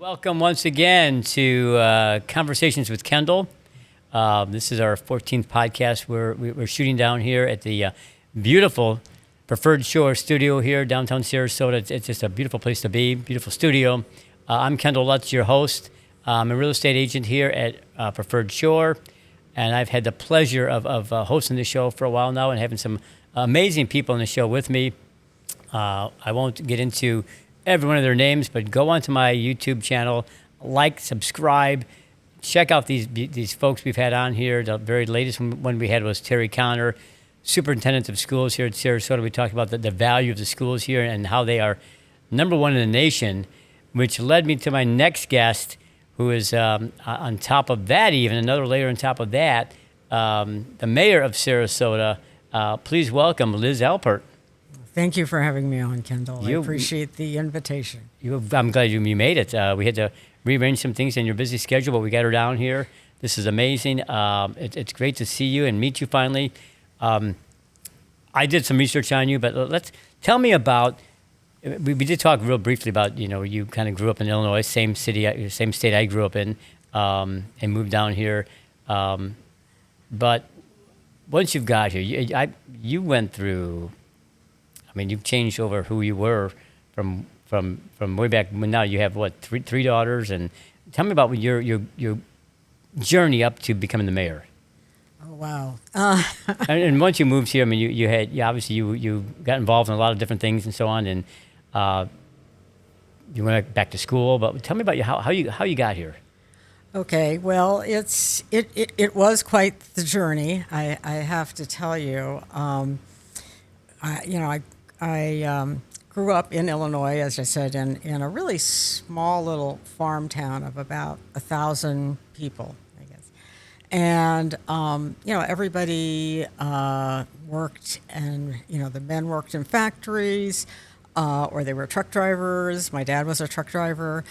Welcome once again to Conversations with Kendall. This is our 14th podcast. We're shooting down here at the beautiful Preferred Shore studio here, downtown Sarasota. It's just a beautiful place to be, beautiful studio. I'm Kendall Lutz, your host. I'm a real estate agent here at Preferred Shore, and I've had the pleasure of hosting the show for a while now and having some amazing people on the show with me. I won't get into every one of their names, but go onto my YouTube channel, like, subscribe, check out these folks we've had on here. The very latest one we had was Terry Connor, superintendent of schools here at Sarasota. We talked about the value of the schools here and how they are number one in the nation, which led me to my next guest, who is on top of that, even another layer on top of that, the mayor of Sarasota. Please welcome Liz Alpert. Thank you for having me on, Kendall. I appreciate the invitation. I'm glad you made it. We had to rearrange some things in your busy schedule, but we got her down here. This is amazing. It's great to see you and meet you finally. I did some research on you, but tell me about. We did talk real briefly about you kind of grew up in Illinois, same state I grew up in, and moved down here. But once you've got here, you went through. I mean, you've changed over who you were from way back when. Now you have what, three daughters, and tell me about your journey up to becoming the mayor. Oh wow! And once you moved here, I mean, you obviously you got involved in a lot of different things and so on, and you went back to school. But tell me about how you got here. Okay, well, it was quite the journey. I have to tell you. I grew up in Illinois, as I said, in a really small little farm town of about 1,000 people, I guess. And, everybody worked, and, the men worked in factories, or they were truck drivers. My dad was a truck driver.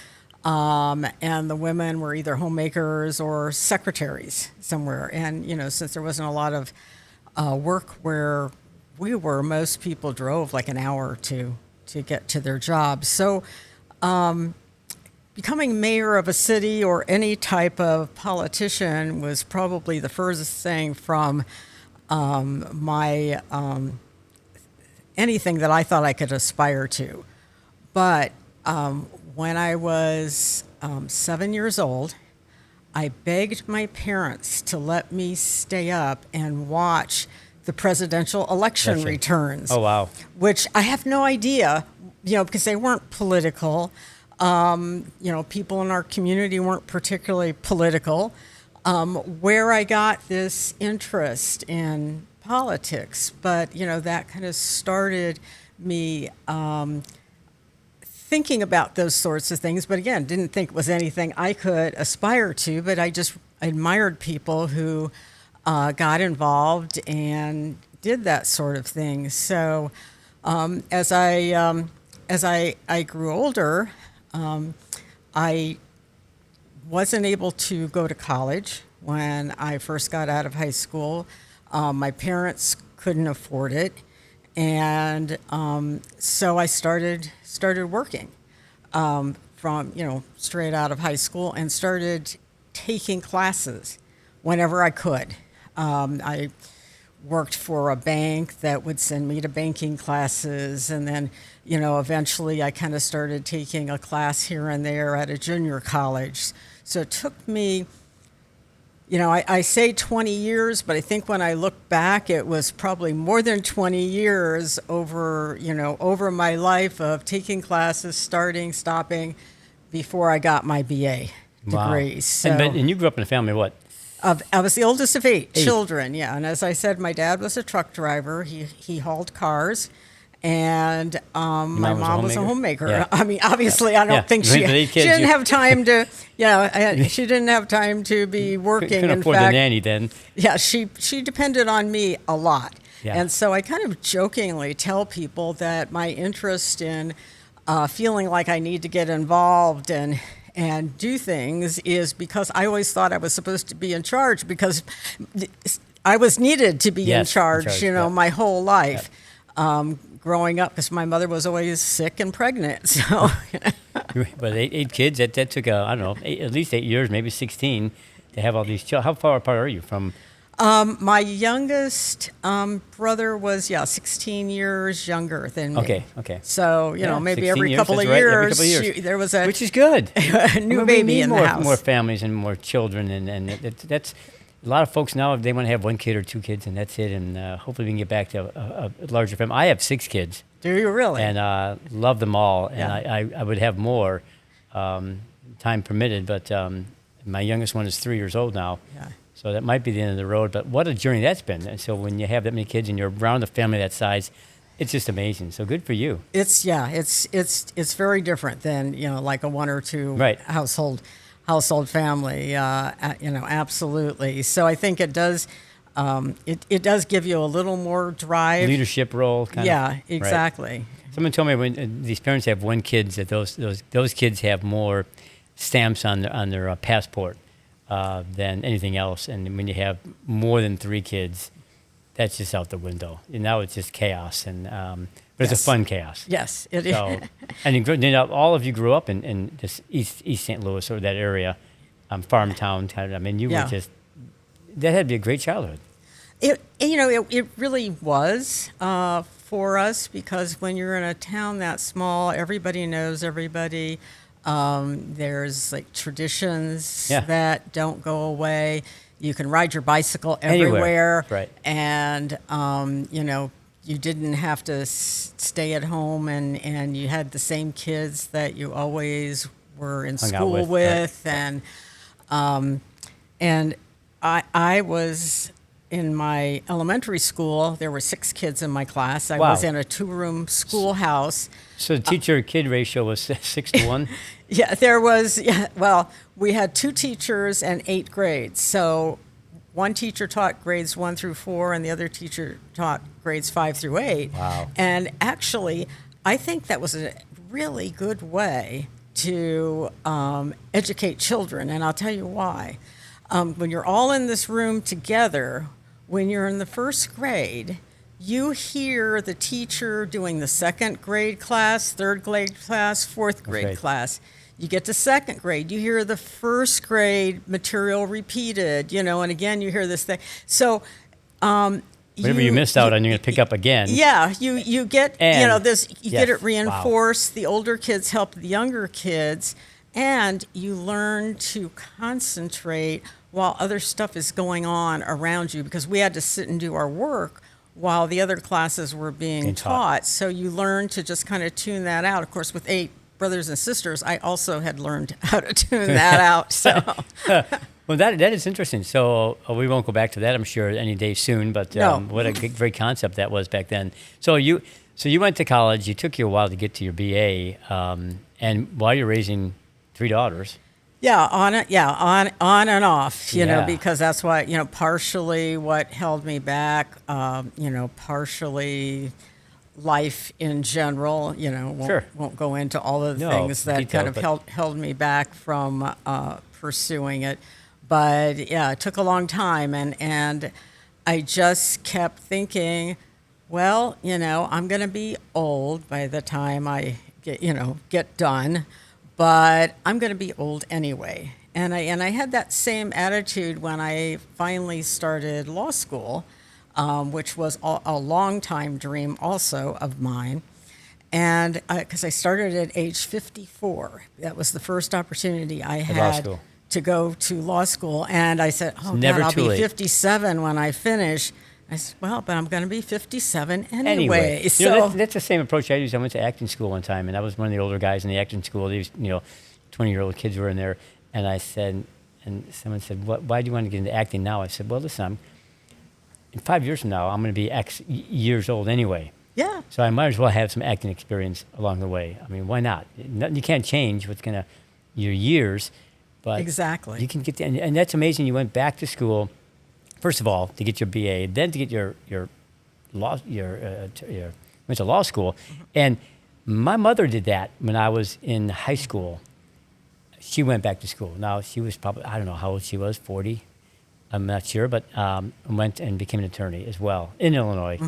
And the women were either homemakers or secretaries somewhere. And, since there wasn't a lot of work where we were, most people drove like an hour to get to their jobs. So becoming mayor of a city or any type of politician was probably the furthest thing from my anything that I thought I could aspire to. But when I was 7 years old, I begged my parents to let me stay up and watch the presidential election returns. Oh, wow. Which I have no idea, because they weren't political. People in our community weren't particularly political. Where I got this interest in politics, but, that kind of started me thinking about those sorts of things. But again, didn't think it was anything I could aspire to, but I just admired people who got involved and did that sort of thing. So as I grew older, I wasn't able to go to college when I first got out of high school. My parents couldn't afford it, and so I started working from straight out of high school and started taking classes whenever I could. I worked for a bank that would send me to banking classes, and then, eventually I kind of started taking a class here and there at a junior college. So it took me, I say 20 years, but I think when I look back, it was probably more than 20 years over my life of taking classes, starting, stopping, before I got my BA degree. Wow. So, and you grew up in a family of what? I was the oldest of eight children, yeah. And as I said, my dad was a truck driver. He hauled cars, and my mom was a homemaker. Yeah. I mean, obviously, I don't think she didn't have time to. She didn't have time to be working. Couldn't afford the nanny then. Yeah, she depended on me a lot, yeah. And so I kind of jokingly tell people that my interest in feeling like I need to get involved and do things is because I always thought I was supposed to be in charge because I was needed to be in charge, my whole life. growing up because my mother was always sick and pregnant. So, But eight kids, that took, I don't know, at least 8 years, maybe 16 to have all these children. How far apart are you from? my youngest brother was 16 years younger than me. Okay. So Yeah, maybe 16 every years, couple of that's right, every years, couple of years. there was a Which is good. a new We baby need in more, the house. more families and more children, and that's a lot of folks now. They want to have one kid or two kids, and that's it. And hopefully, we can get back to a larger family. I have 6 kids, Do you really? and love them all. And Yeah. I would have more, time permitted. But my youngest one is 3 years old now, Yeah. so that might be the end of the road. But what a journey that's been. And so when you have that many kids and you're around a family that size, it's just amazing. So good for you. It's very different than like a one or two Right. household family. Absolutely. So I think it does it does give you a little more drive. Leadership role, kind of. Yeah, Right. exactly. Someone told me when these parents have one kids that those kids have more stamps on their passport than anything else. And when you have more than 3 kids, that's just out the window. And now it's just chaos, and but it's Yes. a fun chaos. Yes, it is. So, and all of you grew up in this East St. Louis or that area, farm town kind of. I mean, you Yeah. were just that had to be a great childhood. It really was for us because when you're in a town that small, everybody knows everybody. There's like traditions Yeah. that don't go away. You can ride your bicycle Anywhere. everywhere, Right. and you didn't have to stay at home, and you had the same kids that you always were in Hung out school with, with, right. and I was in my elementary school. There were 6 kids in my class. I Wow. was in a 2-room schoolhouse. So the teacher-kid ratio was 6 to 1. Yeah, there was. Yeah, well, we had 2 teachers and 8 grades. So one teacher taught grades 1 through 4, and the other teacher taught grades 5 through 8. Wow. And actually, I think that was a really good way to educate children, and I'll tell you why. When you're all in this room together, when you're in the first grade, you hear the teacher doing the 2nd grade class, 3rd grade class, 4th grade right. class. You get to 2nd grade, you hear the 1st grade material repeated, and again you hear this thing. So Whatever you missed out on, you're going to pick up again. Yeah, you get And- this. You yes, get it wow. reinforced. The older kids help the younger kids, and you learn to concentrate while other stuff is going on around you, because we had to sit and do our work while the other classes were being taught. So you learn to just kind of tune that out. Of course, with 8 brothers and sisters, I also had learned how to tune that out. So Well, that is interesting. So we won't go back to that, I'm sure, any day soon. But No. what a great concept that was back then. So you went to college. You took you a while to get to your BA, and while you're raising 3 daughters. yeah, on and off, Yeah. because that's why, partially what held me back, partially life in general, Sure. won't go into all of the No, things that detail, kind of held me back from pursuing it. But yeah, it took a long time, and I just kept thinking, well, I'm going to be old by the time I get done, but I'm going to be old anyway. And I had that same attitude when I finally started law school, which was a long time dream also of mine. And because I started at age 54, that was the first opportunity I law had school. to go to law school. And I said, oh, never God, I'll too be late. 57 when I finish. I said, well, but I'm going to be 57 anyway. So That's the same approach I used. I went to acting school one time, and I was one of the older guys in the acting school. These 20-year-old kids were in there, and I said, and someone said, why do you want to get into acting now? I said, well, listen, in 5 years from now, I'm going to be X years old anyway. yeah. So I might as well have some acting experience along the way. I mean, why not? You can't change your years, but Exactly. you can get and that's amazing. You went back to school, first of all, to get your BA, then to get your went to law school, and my mother did that when I was in high school. She went back to school. Now she was probably, I don't know how old she was, 40. I'm not sure, but went and became an attorney as well in Illinois.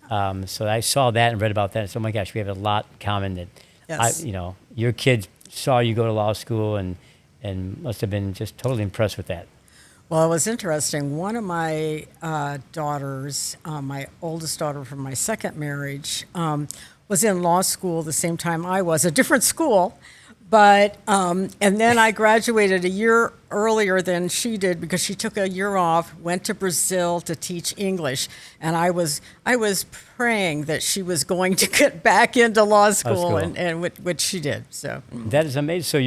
So I saw that and read about that. So, oh my gosh, we have a lot in common. That Yes. your kids saw you go to law school and must have been just totally impressed with that. Well, it was interesting. One of my daughters, my oldest daughter from my second marriage, was in law school the same time I was, a different school. But, and then I graduated a year earlier than she did because she took a year off, went to Brazil to teach English. And I was praying that she was going to get back into law school, and which she did. So that is amazing. So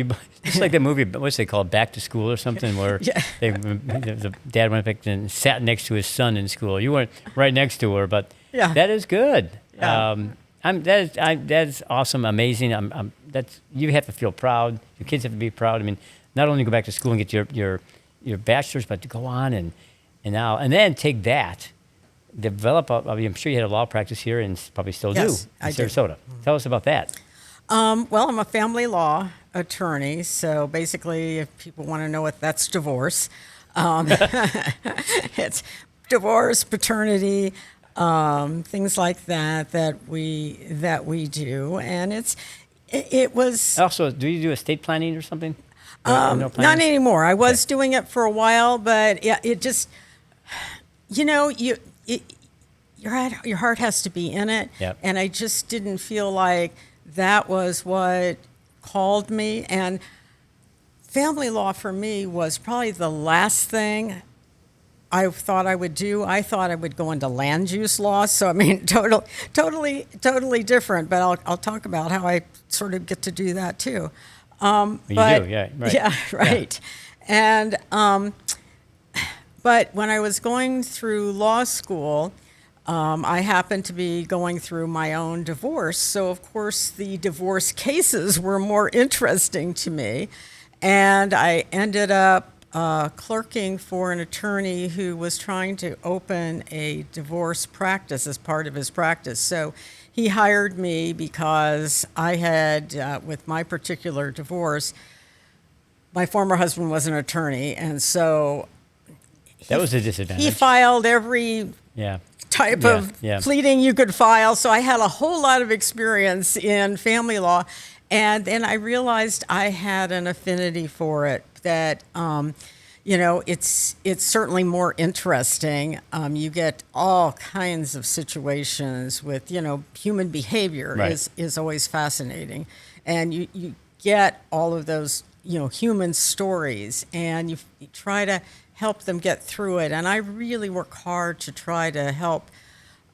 it's like the movie, what's they call it, Back to School or something, where Yeah. the dad went back and sat next to his son in school. You weren't right next to her, but Yeah. that is good. Yeah. That is awesome, amazing. You have to feel proud. Your kids have to be proud. I mean, not only go back to school and get your bachelor's, but to go on and then take that, develop. I'm sure you had a law practice here and probably still Yes, do in I do. Sarasota. Tell us about that. Well, I'm a family law attorney, so basically, if people want to know what that's divorce, it's divorce, paternity, things like that we do, and it was Also, do you do estate planning or something? No planning? not anymore. I was doing it for a while, but it just your heart has to be in it, Yep. and I just didn't feel like that was what called me. And family law for me was probably the last thing I thought I would do. I thought I would go into land use law. So, I mean, totally different. But I'll talk about how I sort of get to do that too. You do, yeah, right. Yeah, right. And but when I was going through law school, I happened to be going through my own divorce. So, of course, the divorce cases were more interesting to me. And I ended up clerking for an attorney who was trying to open a divorce practice as part of his practice. So he hired me because I had, with my particular divorce, my former husband was an attorney. And so That was a disadvantage. he filed every Yeah. type Yeah, of yeah. pleading you could file. So I had a whole lot of experience in family law. And then I realized I had an affinity for it, that, it's certainly more interesting. You get all kinds of situations with, human behavior Right. is always fascinating. And you get all of those, human stories, and you try to help them get through it. And I really work hard to try to help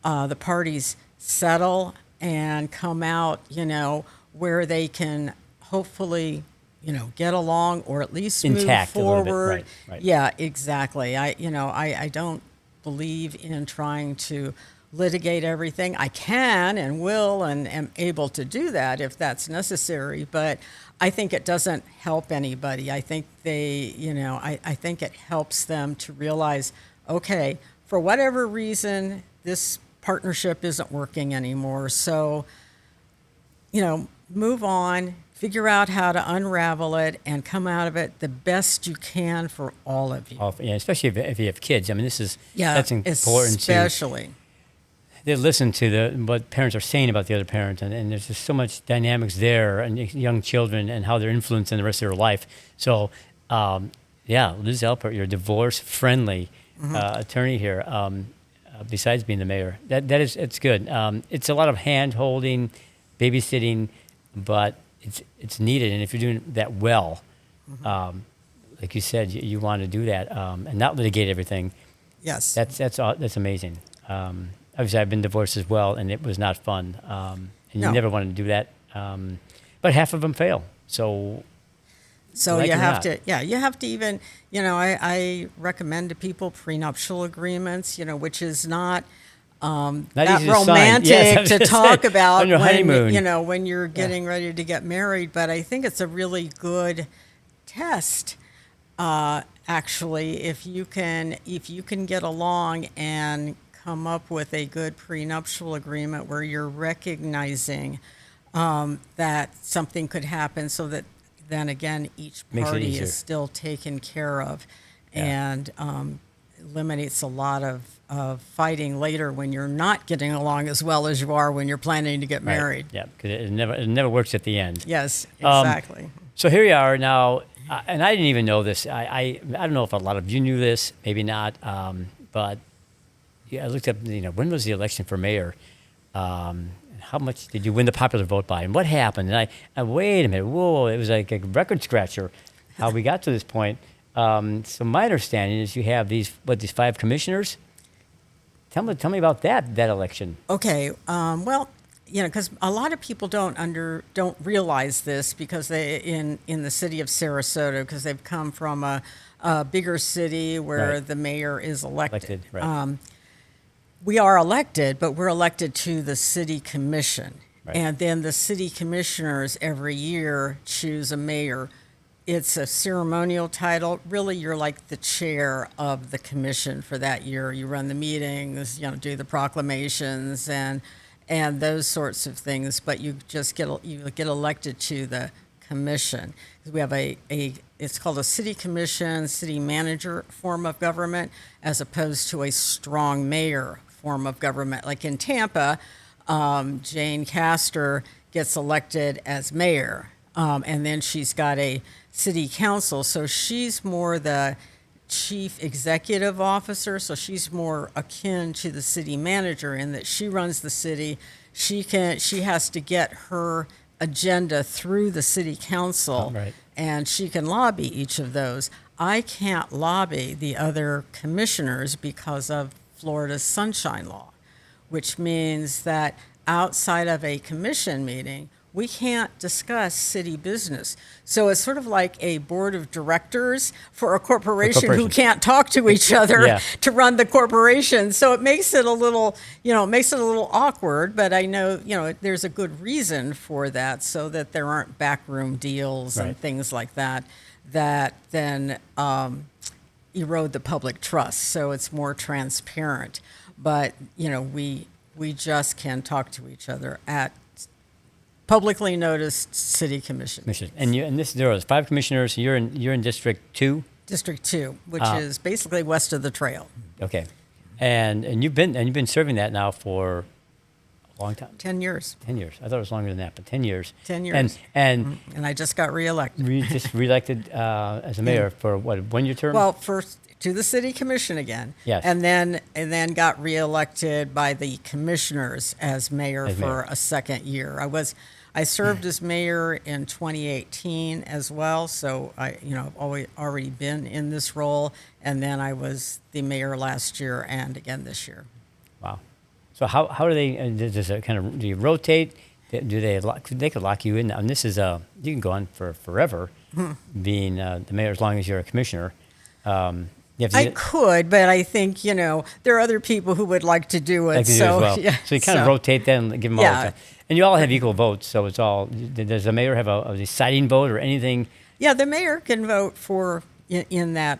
the parties settle and come out, where they can hopefully, get along or at least Intact a move little bit, forward. right. Yeah, exactly. I don't believe in trying to litigate everything. I can and will and am able to do that if that's necessary, but I think it doesn't help anybody. I think I think it helps them to realize, okay, for whatever reason, this partnership isn't working anymore. So, move on, figure out how to unravel it, and come out of it the best you can for all of you. Especially if you have kids. I mean, Yeah, that's important especially. they listen to what parents are saying about the other parent, and there's just so much dynamics there, and young children and how they're influencing the rest of their life. So, Liz Alpert, you're a divorce-friendly attorney here. Besides being the mayor, it's good. It's a lot of hand-holding, babysitting, but it's needed. And if you're doing that well, like you said, you want to do that and not litigate everything. Yes. That's amazing. Obviously, I've been divorced as well, and it was not fun. And No. you never want to do that. But half of them fail. So like You it or have not. you have to even, I recommend to people prenuptial agreements, which is not that easy to sign. romantic Yes, I was to gonna talk say, about on your honeymoon. when you're getting ready to get married. But I think it's a really good test, actually, if you can get along and come up with a good prenuptial agreement where you're recognizing that something could happen, so that then again each Makes it party easier. is still taken care of. Yeah. And eliminates a lot of fighting later when you're not getting along as well as you are when you're planning to get married. Right. Yeah, because it never works at the end. Yes, exactly. So here you are now, and I didn't even know this. I don't know if a lot of you knew this, maybe not, but yeah, I looked up, when was the election for mayor? How much did you win the popular vote by? And what happened? And I wait a minute, whoa, it was like a record scratcher how we got to this point. So my understanding is you have these 5 commissioners? Tell me about that election. Okay, well, because a lot of people don't realize this because they in the city of Sarasota, because they've come from a bigger city where Right. the mayor is elected. Right. We are elected, but we're elected to the city commission. Right. And then the city commissioners every year choose a mayor. It's a ceremonial title. Really, you're like the chair of the commission for that year. You run the meetings, do the proclamations and those sorts of things. But you just get elected to the commission. We have it's called a city commission, city manager form of government, as opposed to a strong mayor form of government. Like in Tampa, Jane Castor gets elected as mayor, and then she's got a city council. So she's more the chief executive officer. So she's more akin to the city manager in that she runs the city. She has to get her agenda through the city council, Right. and she can lobby each of those. I can't lobby the other commissioners because of Florida's sunshine law, which means that outside of a commission meeting, we can't discuss city business. So it's sort of like a board of directors for a corporation who can't talk to each other Yeah. to run the corporation. So it makes it a little, awkward, but I know, there's a good reason for that so that there aren't backroom deals Right. and things like that then erode the public trust. So it's more transparent. But, we just can talk to each other at publicly noticed city commission. And there was 5 commissioners. You're in District 2. District 2, which is basically west of the trail. Okay, and you've been serving that now for a long time. 10 years. 10 years. I thought it was longer than that, but 10 years. 10 years. And And I just got reelected. just reelected as a mayor for what, 1-year term? Well, first to the city commission again. Yes. And then got reelected by the commissioners as mayor for a second year. I served as mayor in 2018 as well, so I've already been in this role, and then I was the mayor last year and again this year. Wow. So how do they? Does it do you rotate? Do they could lock you in? And this is you can go on for forever, being the mayor as long as you're a commissioner. I could, but I think there are other people who would like to do it. Like to do so as well. yeah, So you kind of rotate them and give them all. Yeah. The time. And you all have equal votes, so it's all. Does the mayor have a deciding vote or anything? Yeah, the mayor can vote for in that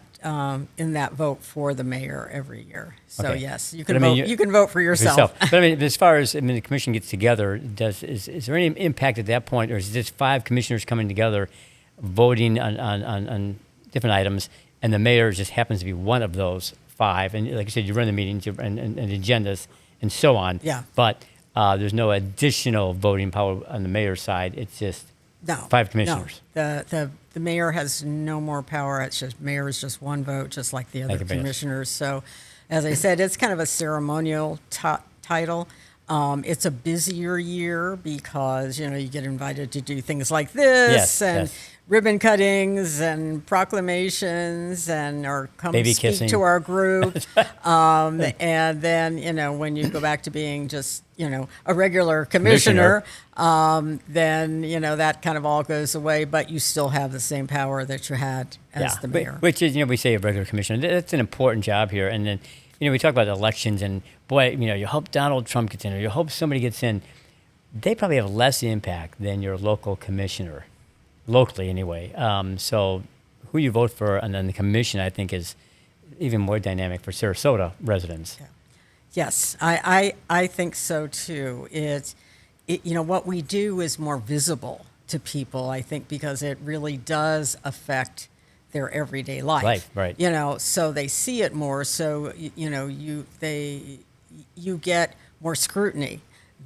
vote for the mayor every year. So Okay. yes, you can vote. You can vote for yourself. But I mean, as far as the commission gets together, is there any impact at that point, or is it just 5 commissioners coming together, voting on different items, and the mayor just happens to be one of those 5? And like I said, you run the meetings and agendas and so on. Yeah. But there's no additional voting power on the mayor's side. It's just No, 5 commissioners. No. The mayor has no more power. It's just mayor is just one vote, just like the other everybody else. commissioners. So, as I said, it's kind of a ceremonial title. It's a busier year because you get invited to do things like this and yes. ribbon cuttings and proclamations or come Baby speak kissing. to our group. And then when you go back to being just a regular commissioner. Then that kind of all goes away, but you still have the same power that you had as the mayor. Which is, we say a regular commissioner. That's an important job here. And then, we talk about elections, and boy, you hope Donald Trump gets in, or you hope somebody gets in. They probably have less impact than your local commissioner, locally anyway. So who you vote for, and then the commission, I think, is even more dynamic for Sarasota residents. Yeah. Yes, I think so too. What we do is more visible to people, I think, because it really does affect their everyday life. Right. So they see it more. So you get more scrutiny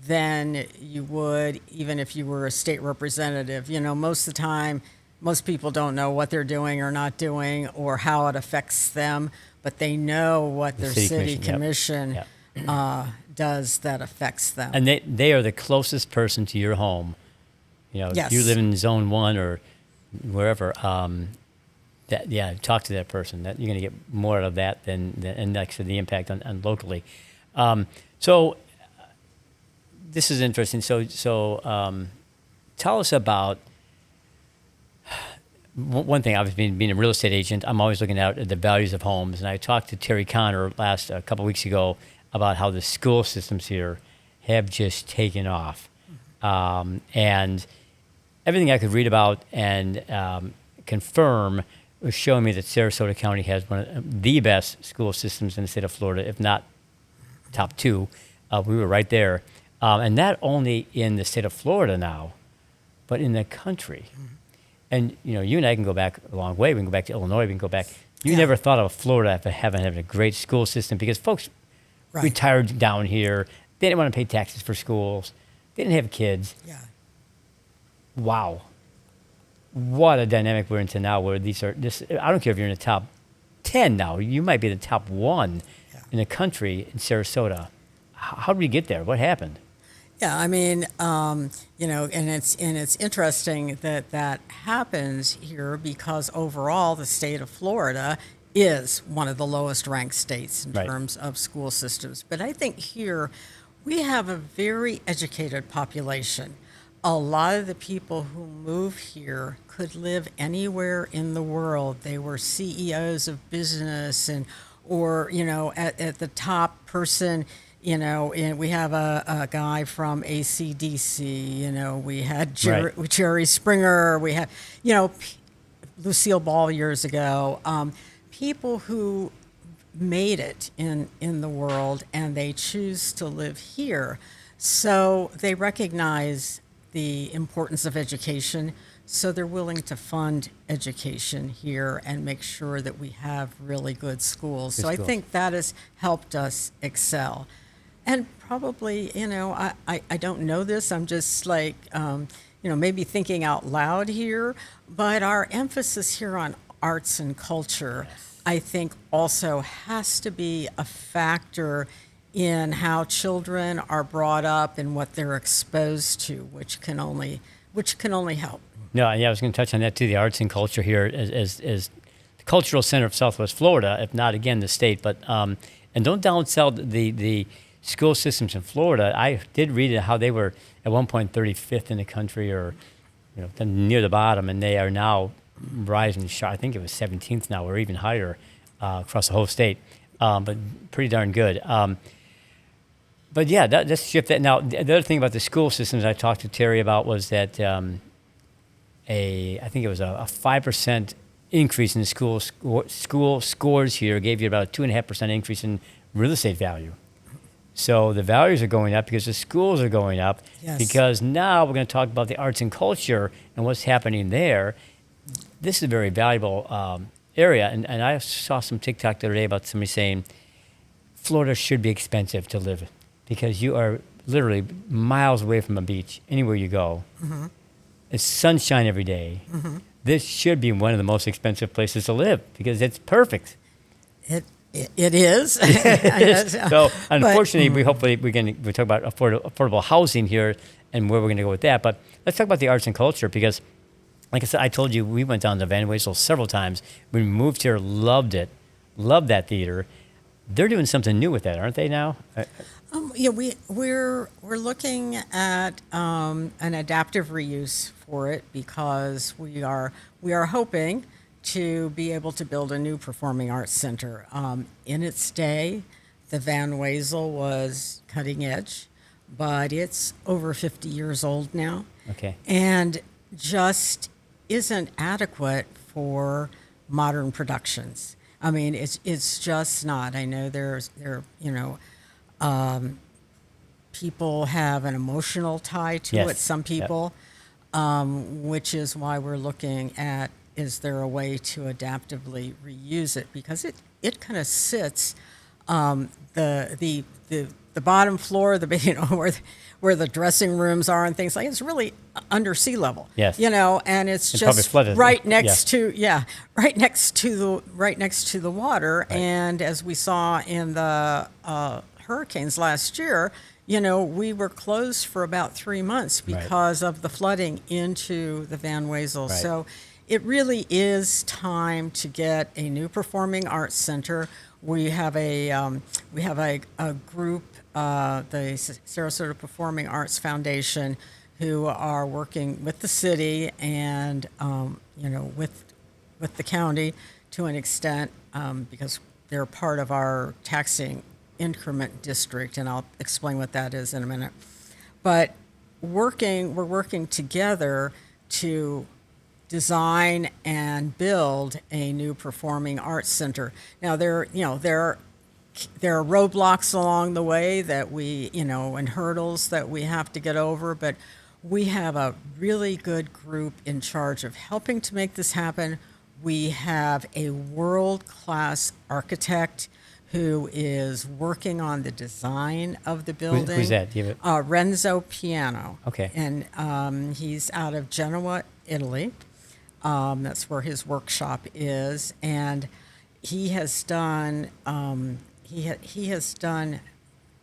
than you would even if you were a state representative. Most of the time, most people don't know what they're doing or not doing or how it affects them, but they know what their city commission does that affects them. And they are the closest person to your home. Yes. If you live in Zone 1 or wherever, talk to that person. That you're going to get more out of that than and actually the impact on locally. So this is interesting. So tell us about one thing. Obviously, being a real estate agent, I'm always looking at the values of homes. And I talked to Terry Connor a couple weeks ago about how the school systems here have just taken off. And everything I could read about and confirm was showing me that Sarasota County has one of the best school systems in the state of Florida, if not top two. We were right there. And not only in the state of Florida now, but in the country. And, you and I can go back a long way. We can go back to Illinois. We can go back. You never thought of Florida having a great school system because folks retired down here. They didn't want to pay taxes for schools. They didn't have kids. Yeah. Wow. What a dynamic we're into now where I don't care if you're in the top 10 now. You might be the top 1 in the country in Sarasota. How did we get there? What happened? Yeah, I mean, and it's interesting that happens here because overall the state of Florida is one of the lowest ranked states in terms of school systems. But I think here we have a very educated population. A lot of the people who move here could live anywhere in the world. They were CEOs of business or at the top person. And we have a guy from ACDC. We had Jerry Springer. We had Lucille Ball years ago. People who made it in the world, and they choose to live here. So they recognize the importance of education, so they're willing to fund education here and make sure that we have really good schools. I think that has helped us excel. And probably, I don't know this, I'm just like, maybe thinking out loud here, but our emphasis here on arts and culture, I think also has to be a factor in how children are brought up and what they're exposed to, which can only help. No, yeah, I was going to touch on that too. The arts and culture here as the cultural center of Southwest Florida, if not again the state. But and don't downsell the school systems in Florida. I did read how they were at one point 35th in the country, or near the bottom, and they are now rising. I think it was 17th now, or even higher across the whole state. But pretty darn good. But yeah, let's shift that. Now, the other thing about the school systems I talked to Terry about was that I think it was a 5% increase in the school scores here gave you about a 2.5% increase in real estate value. So the values are going up because the schools are going up. Yes. Because now we're going to talk about the arts and culture and what's happening there. This is a very valuable area. And I saw some TikTok the other day about somebody saying Florida should be expensive to live in because you are literally miles away from a beach anywhere you go. Mm-hmm. It's sunshine every day. Mm-hmm. This should be one of the most expensive places to live because it's perfect. It is. So unfortunately, we talk about affordable housing here and where we're going to go with that. But let's talk about the arts and culture because, like I said, I told you we went down to Van Wezel several times. We moved here, loved it, loved that theater. They're doing something new with that, aren't they now? We're looking at an adaptive reuse for it because we are hoping to be able to build a new performing arts center. In its day, the Van Wezel was cutting edge, but it's over 50 years old now. Okay. And just isn't adequate for modern productions. I mean, it's just not. I know people have an emotional tie to it. Some people. which is why we're looking at, is there a way to adaptively reuse it? Because it kind of sits the bottom floor, where the dressing rooms are and things like, it's really under sea level. Yes. And it's probably just flooded. right next to the water. Right. And as we saw in the hurricanes last year, we were closed for about 3 months because of the flooding into the Van Wezel. Right. So it really is time to get a new performing arts center. We have a group, the Sarasota Performing Arts Foundation, who are working with the city and with the county to an extent, because they're part of our taxing increment district, and I'll explain what that is in a minute. But we're working together to design and build a new performing arts center. Now there are roadblocks along the way that we, and hurdles that we have to get over, but we have a really good group in charge of helping to make this happen. We have a world-class architect who is working on the design of the building. Who's that? Do you have it? Renzo Piano. Okay. And he's out of Genoa, Italy. That's where his workshop is, and he has done he has done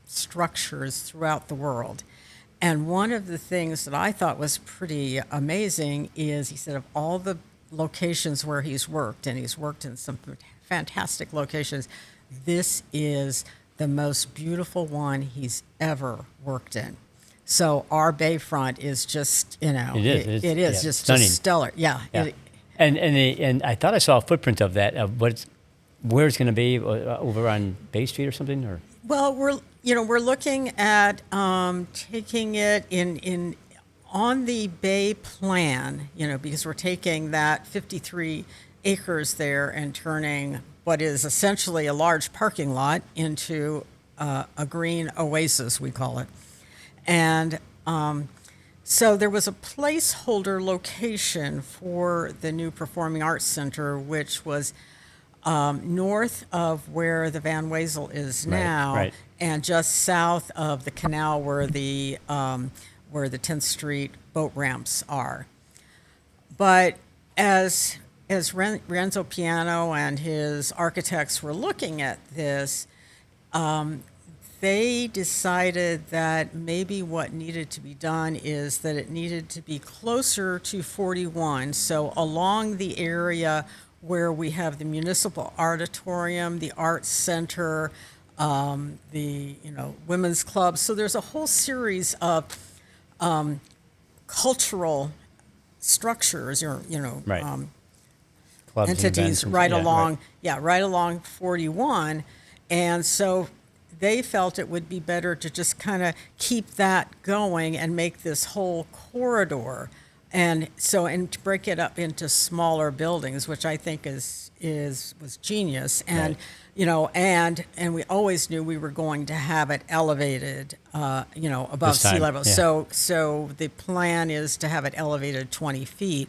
structures throughout the world. And one of the things that I thought was pretty amazing is, he said, of all the locations where he's worked, and he's worked in some fantastic locations, this is the most beautiful one he's ever worked in. So our bayfront is just, it is yeah, just stunning. Stellar. Yeah. Yeah. And I thought I saw a footprint of that, of where it's going to be, over on Bay Street or something, or? Well, we're looking at taking it in on the Bay plan, because we're taking that 53 acres there and turning what is essentially a large parking lot into a green oasis, we call it. And so there was a placeholder location for the new Performing Arts Center, which was north of where the Van Wezel is now, right. And just south of the canal where the 10th Street boat ramps are. But as Renzo Piano and his architects were looking at this, they decided that maybe what needed to be done is that it needed to be closer to 41. So along the area where we have the municipal auditorium, the arts center, the women's club. So there's a whole series of cultural structures, Right. entities right along 41. And so they felt it would be better to just kind of keep that going and make this whole corridor, and to break it up into smaller buildings, which I think was genius. And right. and we always knew we were going to have it elevated, above sea level. Yeah. So the plan is to have it elevated 20 feet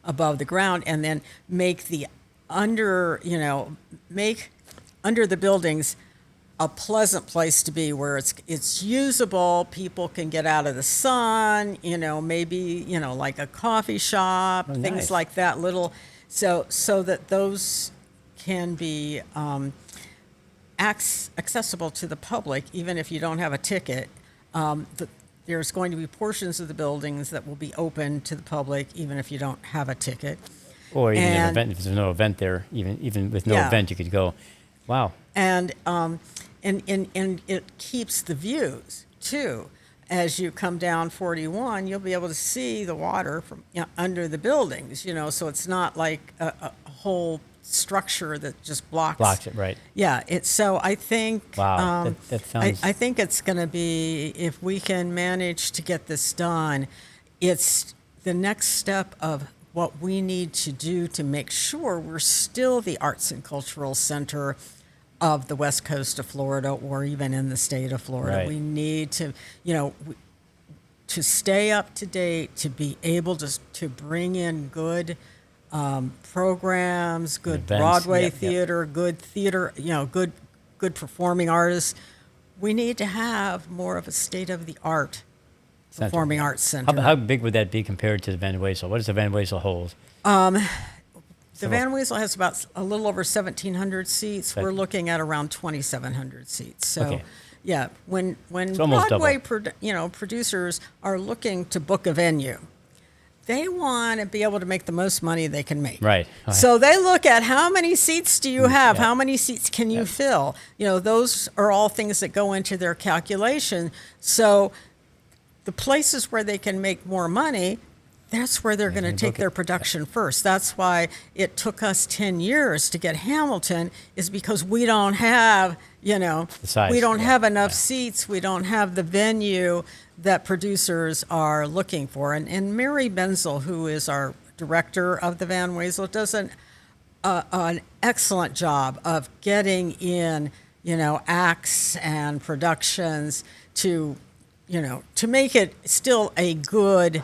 above the ground, and then make the under the buildings a pleasant place to be, where it's usable. People can get out of the sun, maybe, like a coffee shop, things nice. like that, so that those can be accessible to the public, even if you don't have a ticket. There's going to be portions of the buildings that will be open to the public, even if you don't have a ticket. Or even an event, if there's no event there, even with no event, you could go. Wow. And it keeps the views too. As you come down 41, you'll be able to see the water from under the buildings. So it's not like a whole structure that just blocks it, right? Yeah. So I think. Wow. That sounds. I think it's going to be, if we can manage to get this done, it's the next step of what we need to do to make sure we're still the arts and cultural center of the west coast of Florida, or even in the state of Florida. Right. We need to, to stay up to date, to be able to bring in good programs, good Events. Broadway Yep. theater, good theater, good performing artists. We need to have more of a state-of-the-art Center, performing yeah. arts center. How big would that be compared to the Van Wezel? What does the Van Wezel hold? The Van Wezel has about a little over 1,700 seats. Right. We're looking at around 2,700 seats. So, Okay. yeah, when It's almost Broadway producers are looking to book a venue, they want to be able to make the most money they can make. Right. So they look at how many seats do you have? Yeah. How many seats can you fill? Those are all things that go into their calculation. So the places where they can make more money, that's where they're going to take their production first. That's why it took us 10 years to get Hamilton, is because we don't have, size, we don't have enough seats. We don't have the venue that producers are looking for. And Mary Benzel, who is our director of the Van Wezel, does an excellent job of getting in, acts and productions to make it still a good,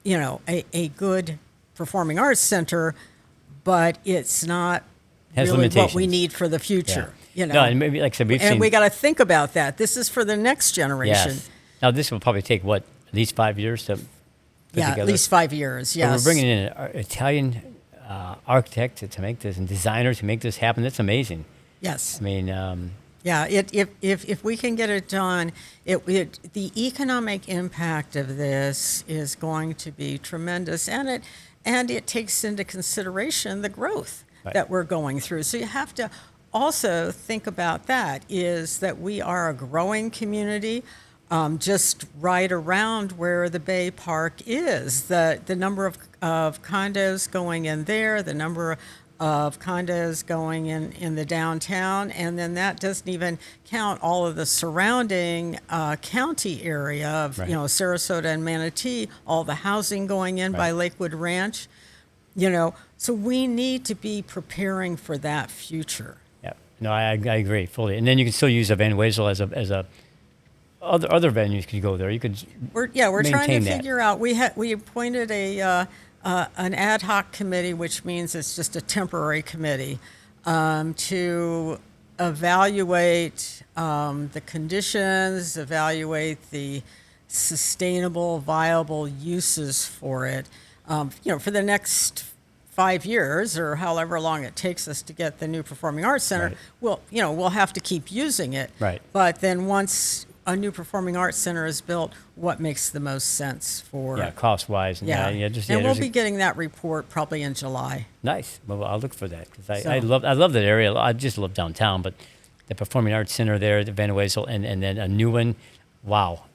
a good performing arts center, but it's not Has really what we limitations. need for the future. No, and maybe, like I said, we've seen. And we got to think about that. This is for the next generation. Yes. Now, this will probably take, at least 5 years to put together? At least 5 years, But yes. we're bringing in an Italian architect to make this, and designer to make this happen. That's amazing. Yes. I mean, Yeah, if we can get it done, the economic impact of this is going to be tremendous, and it takes into consideration the growth that we're going through. So you have to also think about that, is that we are a growing community. Just right around where the Bay Park is, the number of condos going in there, the number of condos going in the downtown, and then that doesn't even count all of the surrounding county area of Sarasota and Manatee, all the housing going in by Lakewood Ranch. So we need to be preparing for that future. yeah. No, I agree fully. And then you can still use a Van Wezel as a other venues could go there. You could We're trying to maintain that. figure out. We appointed an ad hoc committee, which means it's just a temporary committee, to evaluate the conditions, evaluate the sustainable, viable uses for it. For the next 5 years or however long it takes us to get the new Performing Arts Center, we'll have to keep using it. Right. But then once a new Performing Arts Center is built, what makes the most sense for cost-wise. And and we'll be getting that report probably in July. Nice. Well, I'll look for that, because I love that area. I just love downtown, but the Performing Arts Center there, the Van Wezel, and then a new one. Wow.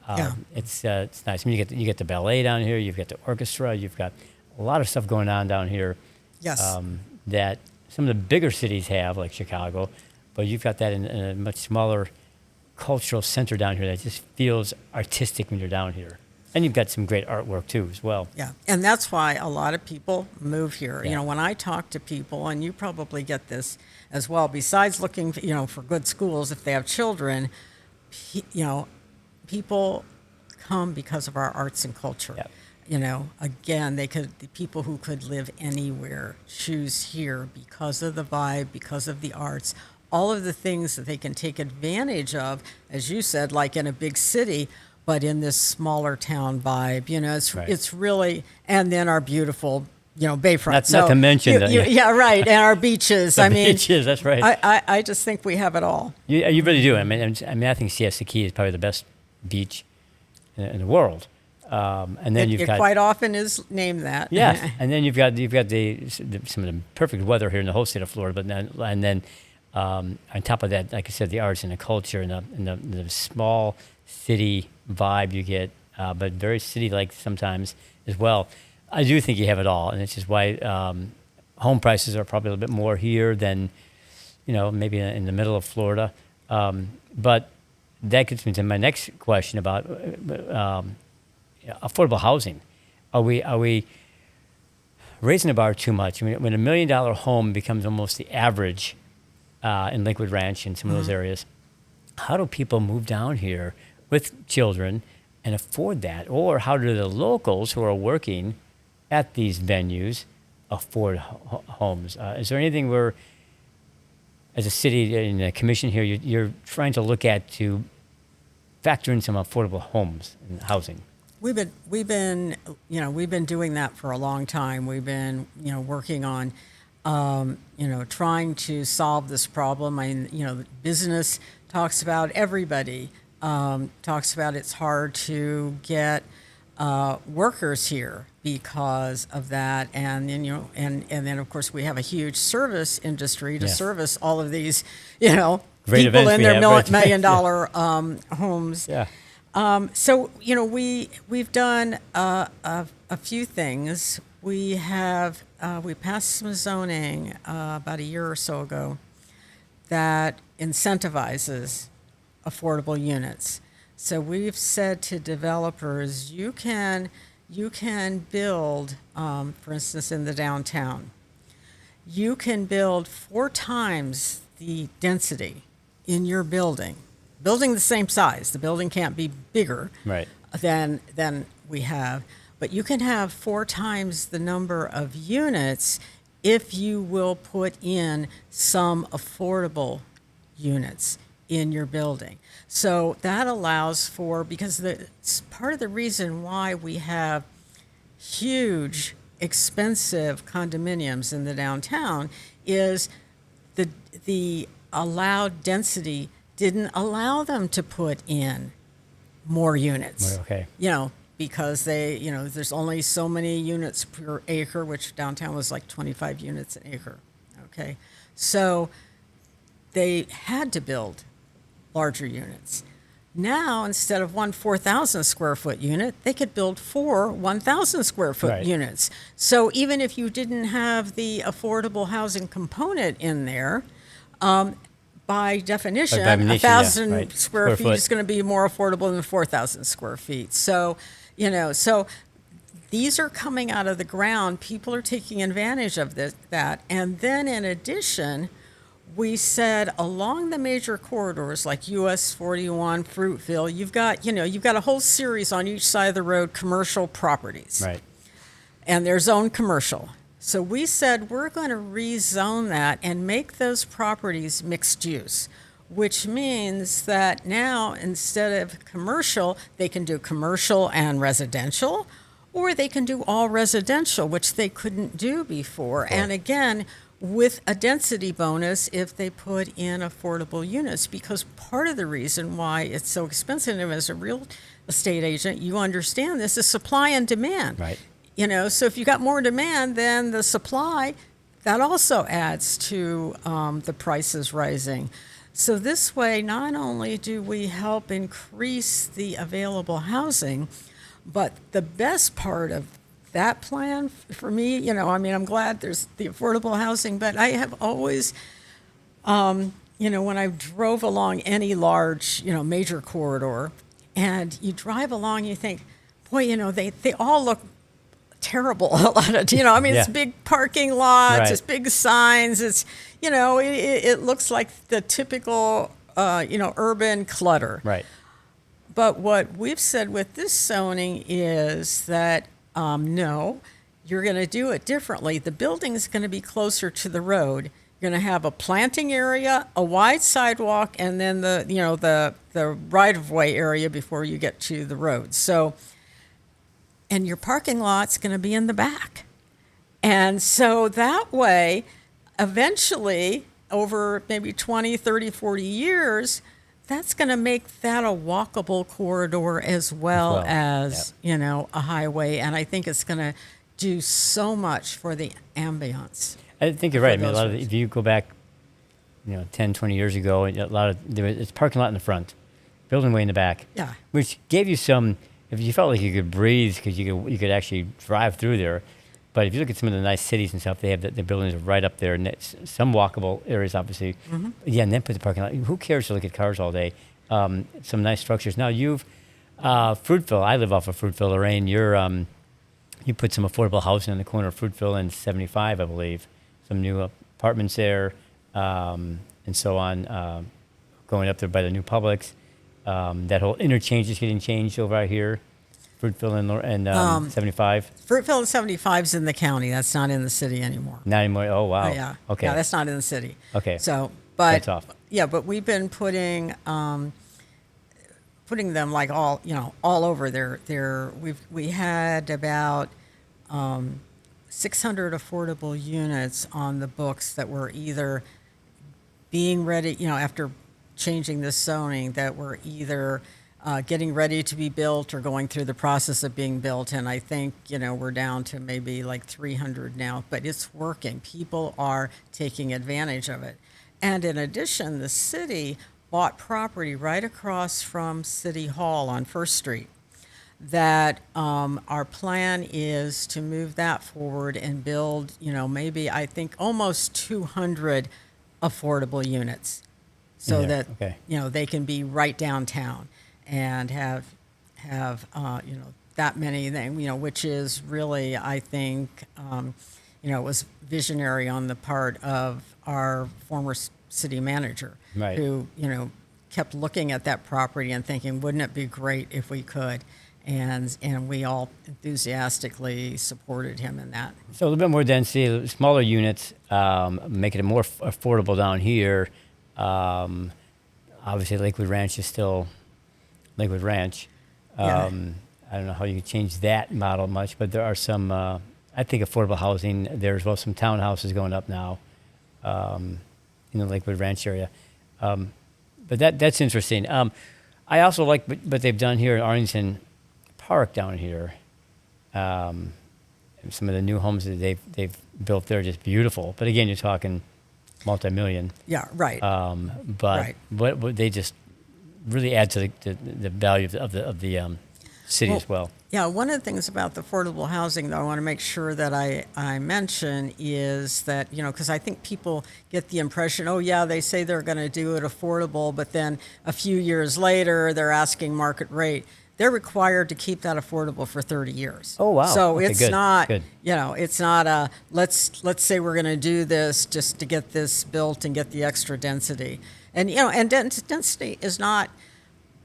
It's nice. I mean, you get the ballet down here. You've got the orchestra. You've got a lot of stuff going on down here. Yes. That some of the bigger cities have, like Chicago, but you've got that in a much smaller cultural center down here that just feels artistic when you're down here. And you've got some great artwork too as well. Yeah, and that's why a lot of people move here. Yeah. When I talk to people, and you probably get this as well, besides looking, for good schools if they have children, people come because of our arts and culture. Yep. Again, the people who could live anywhere choose here because of the vibe, because of the arts, all of the things that they can take advantage of, as you said, like in a big city, but in this smaller town vibe. It's really, and then our beautiful, bayfront. Not to mention yeah, right, and our beaches. Beaches, that's right. I just think we have it all. You really do. I think Siesta Key is probably the best beach in the world. And then you've got quite often is named that. Yes, and then you've got some of the perfect weather here in the whole state of Florida. But then on top of that, like I said, the arts and the culture and the small city vibe you get, but very city-like sometimes as well. I do think you have it all, and it's just why home prices are probably a little bit more here than maybe in the middle of Florida. But that gets me to my next question about affordable housing. Are we raising the bar too much? I mean, when $1 million home becomes almost the average in Lakewood Ranch and some of those areas, how do people move down here with children and afford that? Or how do the locals who are working at these venues afford homes? Is there anything where, as a city and a commission here, you're trying to look at to factor in some affordable homes and housing? We've been doing that for a long time. We've been, working on, trying to solve this problem. I mean, business talks about, everybody talks about it's hard to get workers here because of that, and then and then of course we have a huge service industry to service all of these Great people in their right? million-dollar homes. Yeah. So we've done a few things. We passed some zoning about a year or so ago that incentivizes affordable units. So we've said to developers, you can build, for instance, in the downtown, you can build 4 times the density in your building the same size. The building can't be bigger than we have, but you can have 4 times the number of units if you will put in some affordable units in your building. So that allows for, because part of the reason why we have huge, expensive condominiums in the downtown is the allowed density didn't allow them to put in more units. Okay. Because there's only so many units per acre, which downtown was like 25 units an acre. Okay. So they had to build larger units. Now, instead of one 4,000 square foot unit, they could build 4 1,000 square foot units. So even if you didn't have the affordable housing component in there, by definition, 1,000 square feet is going to be more affordable than 4,000 square feet. So, so these are coming out of the ground. People are taking advantage of that. And then in addition, we said along the major corridors like US 41, Fruitville, you've got a whole series on each side of the road, commercial properties. Right. And they're zoned commercial. So we said we're going to rezone that and make those properties mixed use, which means that now instead of commercial, they can do commercial and residential, or they can do all residential, which they couldn't do before. And again, with a density bonus if they put in affordable units, because part of the reason why it's so expensive as a real estate agent, you understand this, is supply and demand. Right. So if you got more demand than the supply, that also adds to the prices rising. So this way, not only do we help increase the available housing, but the best part of that plan for me, I'm glad there's the affordable housing, but I have always, when I drove along any large, major corridor, and you drive along, you think, boy, they all look terrible. A lot of, it's big parking lots, it's big signs, it's, it looks like the typical, urban clutter. Right. But what we've said with this zoning is that, no, you're going to do it differently. The building is going to be closer to the road. You're going to have a planting area, a wide sidewalk, and then the right-of-way area before you get to the road. So, and your parking lot's going to be in the back. And so that way, eventually, over maybe 20, 30, 40 years, that's going to make that a walkable corridor as well as, a highway. And I think it's going to do so much for the ambience. I think you're right. I mean, if you go back, 10, 20 years ago, it's parking lot in the front, building way in the back. Yeah. Which gave you some, if you felt like you could breathe because you could actually drive through there. But if you look at some of the nice cities and stuff, they have the buildings are right up there, and some walkable areas, obviously. Mm-hmm. Yeah, and then put the parking lot. Who cares to look at cars all day? Some nice structures. Now you've Fruitville. I live off of Fruitville, Lorraine. You put some affordable housing on the corner of Fruitville and 75, I believe. Some new apartments there, and so on. Going up there by the new Publix. That whole interchange is getting changed over out here, Fruitville and 75. Fruitville and 75 is in the county. That's not in the city anymore. Not anymore. Oh wow. Yeah. Okay. Yeah, that's not in the city. Okay. So, but That's off. yeah, but we've been putting them like all over there. We had about 600 affordable units on the books that were either being ready, after changing this zoning, that were either getting ready to be built or going through the process of being built. And I think, we're down to maybe like 300 now, but it's working. People are taking advantage of it. And in addition, the city bought property right across from City Hall on First Street that our plan is to move that forward and build, maybe I think almost 200 affordable units so Yeah, that, okay. they can be right downtown and have that many things, which is really, I think, it was visionary on the part of our former city manager, Right. who, kept looking at that property and thinking, wouldn't it be great if we could? And we all enthusiastically supported him in that. So a little bit more density, smaller units, making it more affordable down here. Obviously, Lakewood Ranch is still Lakewood Ranch. Yeah. I don't know how you could change that model much, but there are some, I think, affordable housing there as well. Some townhouses going up now in the Lakewood Ranch area. But that's interesting. I also like what they've done here in Arlington Park down here. Some of the new homes that they've built there are just beautiful. But again, you're talking multi-million. Yeah, right. But Right. what they just really add to the value of the city as well. Yeah, one of the things about the affordable housing, though, I want to make sure that I mention is that, because I think people get the impression, oh, yeah, they say they're going to do it affordable, but then a few years later, they're asking market rate. They're required to keep that affordable for 30 years. Oh, wow. So Okay, it's good, not, good. it's not a, let's say we're going to do this just to get this built and get the extra density. And, density is not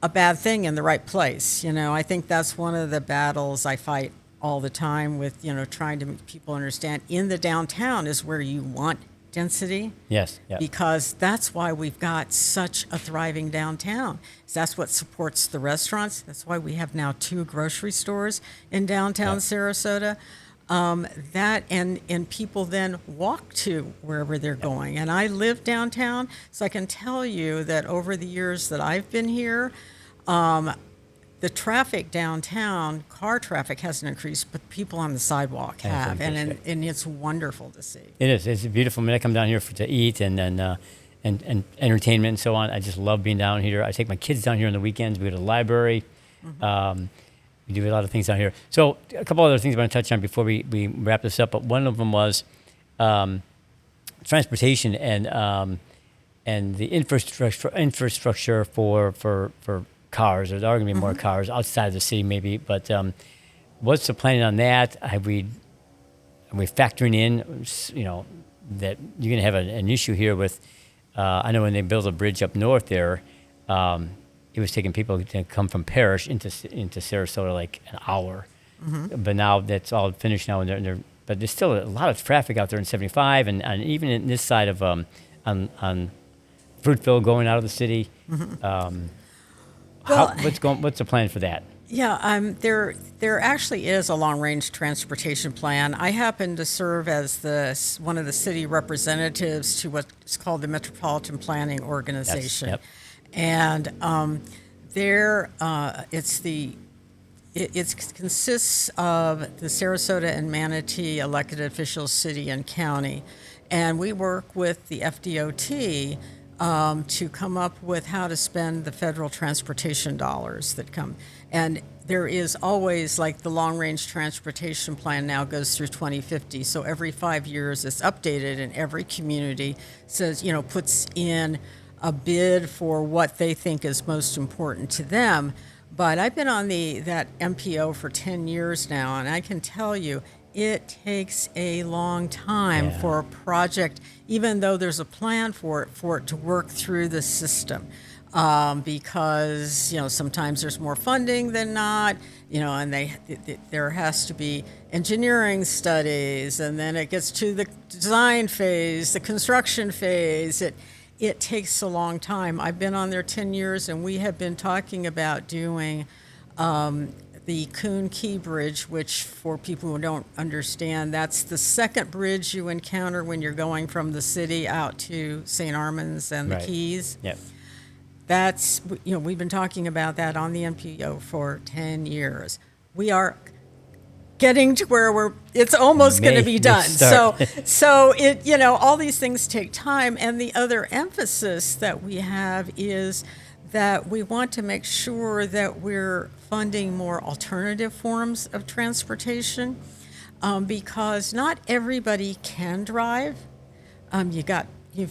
a bad thing in the right place. I think that's one of the battles I fight all the time with, trying to make people understand in the downtown is where you want density. Yes. Yeah. Because that's why we've got such a thriving downtown. That's what supports the restaurants. That's why we have now 2 grocery stores in downtown Sarasota. That and people then walk to wherever they're going. And I live downtown, so I can tell you that over the years that I've been here, the traffic downtown, car traffic hasn't increased, but people on the sidewalk have, increased, and it's wonderful to see. It is. It's beautiful. I mean, I come down here to eat and entertainment and so on. I just love being down here. I take my kids down here on the weekends. We go to the library. We do a lot of things down here. So a couple other things I want to touch on before we wrap this up. But one of them was transportation and the infrastructure for cars. There are going to be more cars outside of the city, maybe. But what's the planning on that? Are we factoring in, that you're going to have an issue here with? I know when they built a bridge up north there, it was taking people to come from Parrish into Sarasota like an hour. But now that's all finished now, but there's still a lot of traffic out there in 75, and even in this side of on Fruitville going out of the city. What's the plan for that? Yeah, there actually is a long-range transportation plan. I happen to serve as one of the city representatives to what's called the Metropolitan Planning Organization. Yep. And it consists of the Sarasota and Manatee elected officials, city and county, and we work with the FDOT to come up with how to spend the federal transportation dollars that come. And there is always, like, the long-range transportation plan now goes through 2050, so every 5 years it's updated, and every community says, puts in a bid for what they think is most important to them. But I've been on that MPO for 10 years now, and I can tell you it takes a long time for a project, even though there's a plan for it to work through the system. because sometimes there's more funding than not, and there has to be engineering studies, and then it gets to the design phase, the construction phase. It takes a long time. I've been on there 10 years, and we have been talking about doing the Coon Key Bridge, which, for people who don't understand, that's the second bridge you encounter when you're going from the city out to St. Armands and the Keys. Yep. That's, we've been talking about that on the NPO for 10 years. We are getting to where it's almost going to be done. So all these things take time. And the other emphasis that we have is that we want to make sure that we're funding more alternative forms of transportation, because not everybody can drive. You've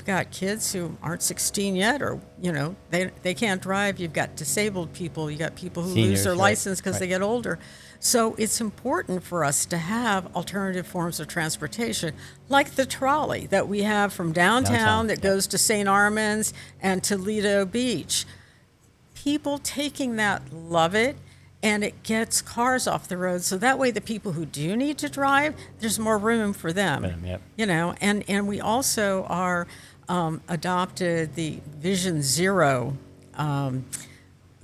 got kids who aren't 16 yet, or they can't drive. You've got disabled people. You've got people who Seniors, lose their right, license because they get older. So it's important for us to have alternative forms of transportation, like the trolley that we have from downtown that goes to St. Armands and Toledo Beach. People taking that love it, and it gets cars off the road. So that way the people who do need to drive, there's more room for them. Yep. And we also are adopted the Vision Zero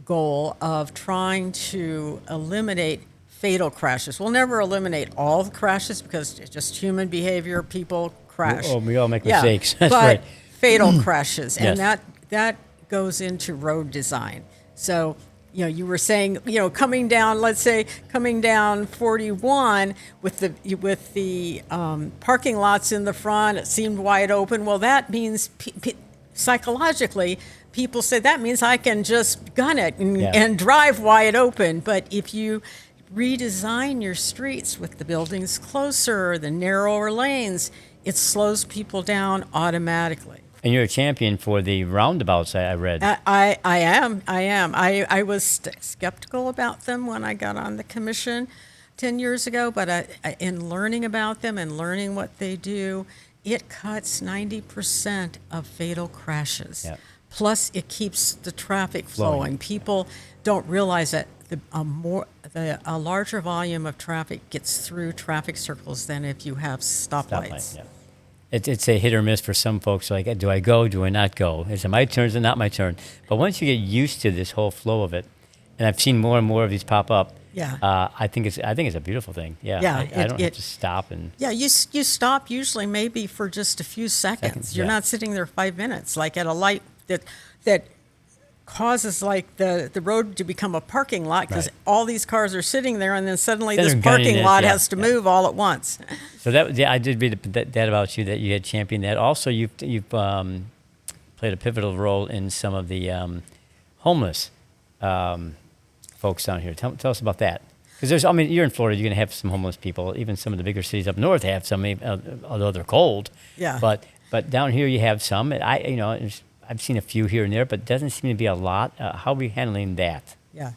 goal of trying to eliminate fatal crashes. We'll never eliminate all the crashes because it's just human behavior. People crash. Oh, we all make mistakes. That's but right. Fatal crashes, and Yes. that goes into road design. So, you were saying, coming down 41 with the parking lots in the front, it seemed wide open. Well, that means psychologically, people say that means I can just gun it and drive wide open. But if you redesign your streets with the buildings closer, the narrower lanes, it slows people down automatically. And you're a champion for the roundabouts, I read. I am. I was skeptical about them when I got on the commission 10 years ago, but in learning about them and learning what they do, it cuts 90% of fatal crashes. Yep. Plus, it keeps the traffic flowing. People don't realize that a larger volume of traffic gets through traffic circles than if you have stoplights. Yeah. It's a hit or miss for some folks. Like, do I go? Do I not go? Is it my turn? Is it not my turn? But once you get used to this whole flow of it, and I've seen more and more of these pop up. Yeah. I think it's a beautiful thing. Yeah. I don't have to stop and. Yeah, you stop usually maybe for just a few seconds. You're not sitting there 5 minutes, like at a light that causes like the road to become a parking lot because all these cars are sitting there, and then suddenly this parking lot has to move all at once. So I did read that about you, that you had championed that. Also, you've played a pivotal role in some of the homeless folks down here. Tell us about that. Because you're in Florida, you're going to have some homeless people. Even some of the bigger cities up north have some, although they're cold. Yeah. But down here you have some. I've seen a few here and there, but it doesn't seem to be a lot. How are we handling that? Yeah,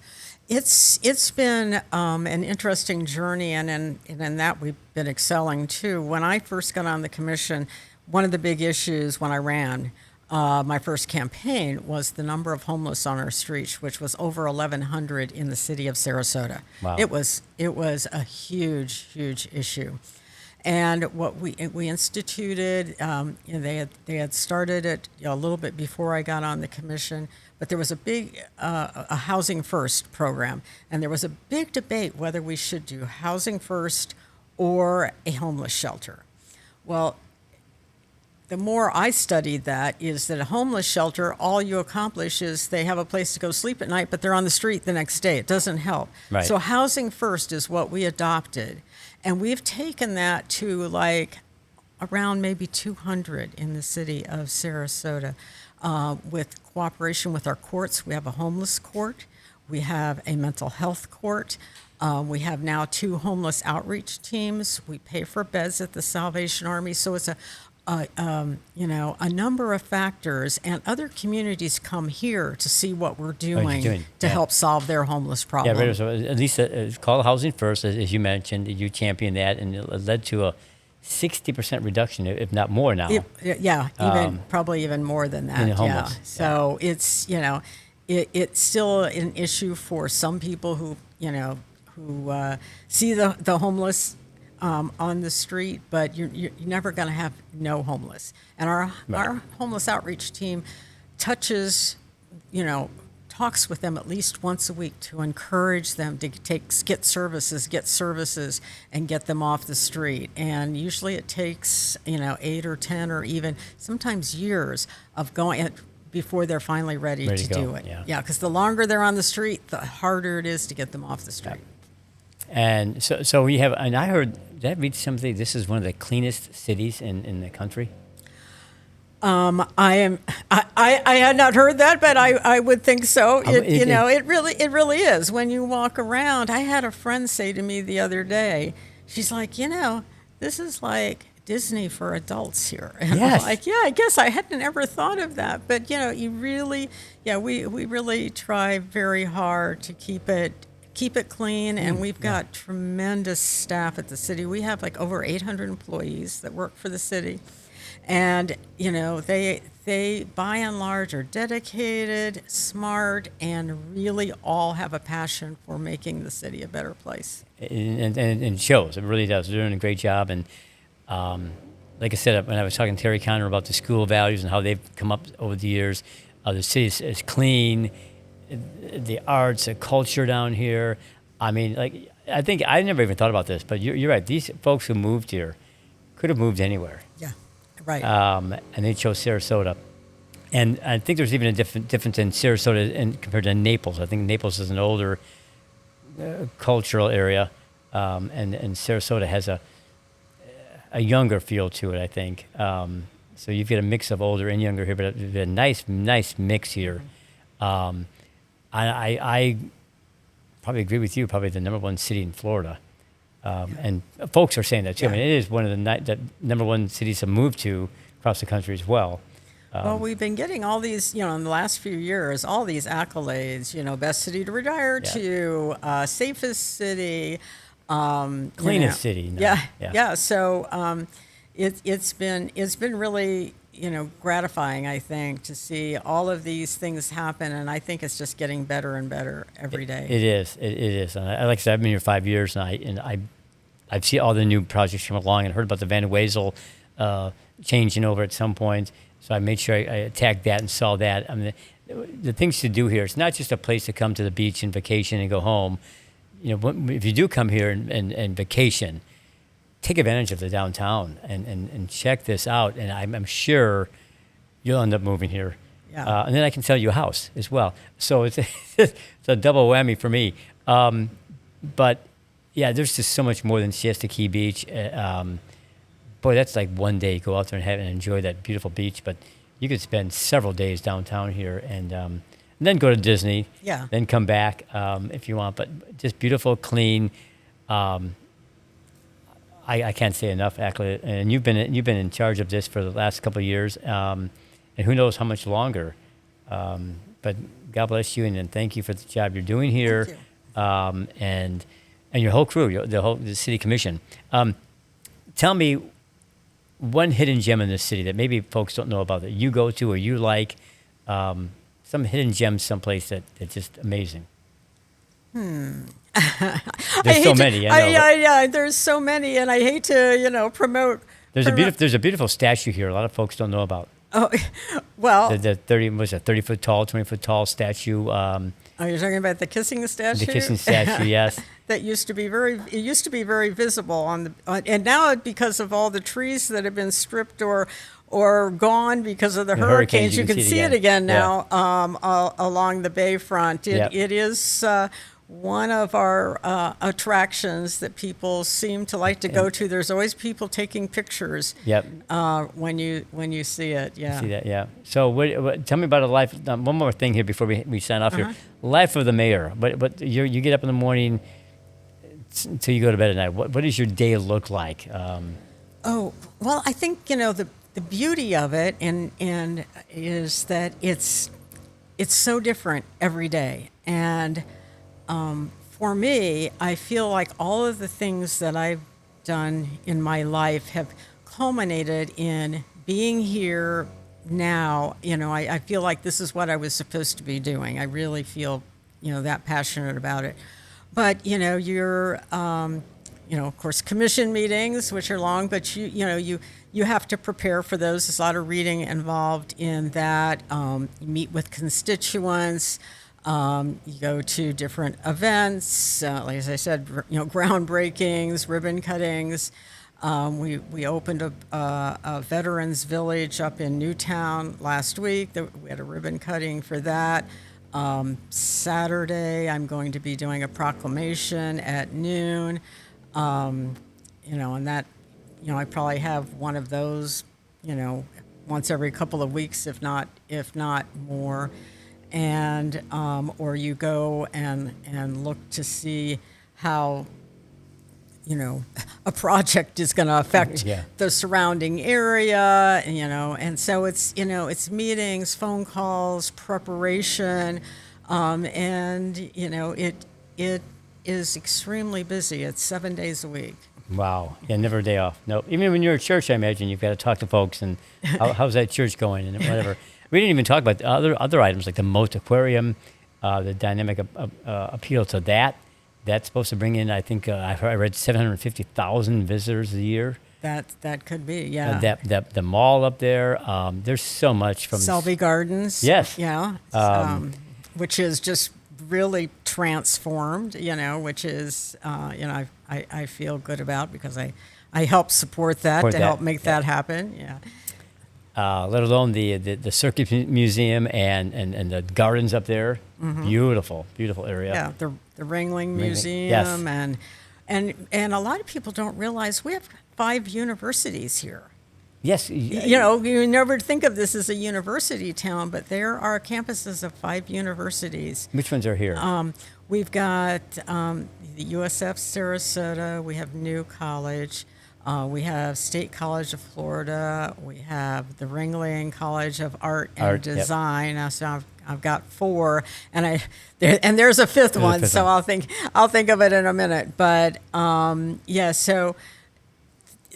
it's been an interesting journey, and in that we've been excelling too. When I first got on the commission, one of the big issues when I ran my first campaign was the number of homeless on our streets, which was over 1,100 in the city of Sarasota. Wow. It was a huge issue. And what we instituted, they had started it a little bit before I got on the commission, but there was a big a Housing First program, and there was a big debate whether we should do Housing First or a homeless shelter. Well, the more I studied that is that a homeless shelter, all you accomplish is they have a place to go sleep at night, but they're on the street the next day. It doesn't help. Right. So Housing First is what we adopted. And we've taken that to like around maybe 200 in the city of Sarasota with cooperation with our courts. We have a homeless court. We have a mental health court. We have now 2 homeless outreach teams. We pay for beds at the Salvation Army. So it's a number of factors, and other communities come here to see what we're doing to help solve their homeless problem. Yeah, so at least it's called Housing First, as you mentioned. You championed that, and it led to a 60% reduction, if not more now. Yeah, even probably even more than that. in the Yeah. homeless. So it's it's still an issue for some people who who see the homeless on the street, but you're never going to have no homeless. And our homeless outreach team touches, talks with them at least once a week to encourage them to get services, and get them off the street. And usually it takes 8 or 10 or even sometimes years of going before they're finally ready to do it. Yeah, because the longer they're on the street, the harder it is to get them off the street. And so we have, and I heard, did I read something? This is one of the cleanest cities in the country. I had not heard that, but I would think so. It really is. When you walk around, I had a friend say to me the other day, she's like, this is like Disney for adults here. And Yes. I'm like, yeah, I guess I hadn't ever thought of that. But we really try very hard to keep it clean, and we've got tremendous staff at the city. We have like over 800 employees that work for the city. And, they by and large are dedicated, smart, and really all have a passion for making the city a better place. And it shows. It really does. They're doing a great job. And like I said, when I was talking to Terry Conner about the school values and how they've come up over the years, the city is clean, the arts, the culture down here. I mean, I think I never even thought about this, but you're right. These folks who moved here could have moved anywhere. Yeah. Right. And they chose Sarasota. And I think there's even a difference in Sarasota compared to Naples. I think Naples is an older cultural area, and Sarasota has a younger feel to it, I think. So you've got a mix of older and younger here, but a nice mix here. I probably agree with you, probably the number one city in Florida. And folks are saying that too. Yeah. I mean, it is one of the number one cities to move to across the country as well. Well, we've been getting all these, in the last few years, all these accolades, best city to retire to, safest city, cleanest city. No. Yeah. So it's been really, gratifying, I think, to see all of these things happen, and I think it's just getting better and better every day. It is. And like I said, I've been here 5 years, and I've seen all the new projects come along, and heard about the Van Wezel changing over at some point. So I made sure I attacked that and saw that. I mean, the things to do here, it's not just a place to come to the beach and vacation and go home. If you do come here and vacation, take advantage of the downtown and check this out. And I'm sure you'll end up moving here. Yeah. And then I can sell you a house as well. So it's a double whammy for me. But yeah, there's just so much more than Siesta Key Beach. Boy, that's like one day. Go out there and enjoy that beautiful beach. But you could spend several days downtown here and then go to Disney. Yeah. Then come back if you want. But just beautiful, clean. I can't say enough accolade. And you've been in charge of this for the last couple of years, and who knows how much longer. But God bless you, and thank you for the job you're doing here. Thank you. And your whole crew, the city commission. Tell me one hidden gem in this city that maybe folks don't know about that you go to or you like. Some hidden gem someplace that's just amazing. There's so many. I know. Yeah. There's so many, and I hate to, promote. There's a beautiful statue here. A lot of folks don't know about. Oh, well. The 30 foot tall, 20 foot tall statue. You're talking about the kissing statue? The kissing statue, yes. That used to be very visible and now because of all the trees that have been stripped or gone because of the hurricanes, you can see it again now along the bayfront. It is one of our attractions that people seem to like to go to. There's always people taking pictures. Yep. When you see it, yeah. See that, yeah. So, tell me about a life. One more thing here before we sign off here. Life of the mayor. But you get up in the morning until you go to bed at night. What does your day look like? Oh well, I think the beauty of it and is that it's so different every day and. For me, I feel like all of the things that I've done in my life have culminated in being here now. I feel like this is what I was supposed to be doing. I really feel, that passionate about it. But, of course, commission meetings, which are long, but you have to prepare for those. There's a lot of reading involved in that. You meet with constituents. You go to different events, like as I said, groundbreakings, ribbon cuttings. We opened a veterans village up in Newtown last week. We had a ribbon cutting for that. Saturday, I'm going to be doing a proclamation at noon. And that, I probably have one of those, once every couple of weeks, if not more. And or you go and look to see how a project is going to affect the surrounding area, and so it's meetings, phone calls, preparation, and it is extremely busy. It's 7 days a week. Wow. Yeah, never a day off. No. Even when you're at church, I imagine you've got to talk to folks and how's that church going and whatever. We didn't even talk about the other items like the moat aquarium, the dynamic appeal to that. That's supposed to bring in, I think, I read 750,000 visitors a year. That could be, yeah. The mall up there. There's so much from Selby Gardens. Yes. Yeah. Which is just really transformed. Which is I feel good about because I help support that help make that happen. Yeah. Let alone the Circus Museum and the gardens up there. Mm-hmm. Beautiful area. Yeah, the Ringling Museum. Yes. And a lot of people don't realize we have 5 universities here. Yes. You never think of this as a university town, but there are campuses of 5 universities. Which ones are here? We've got the USF Sarasota. We have New College. We have State College of Florida. We have the Ringling College of Art and Design. Yep. So I've got 4, and there's a 5th one. So I'll think of it in a minute. But so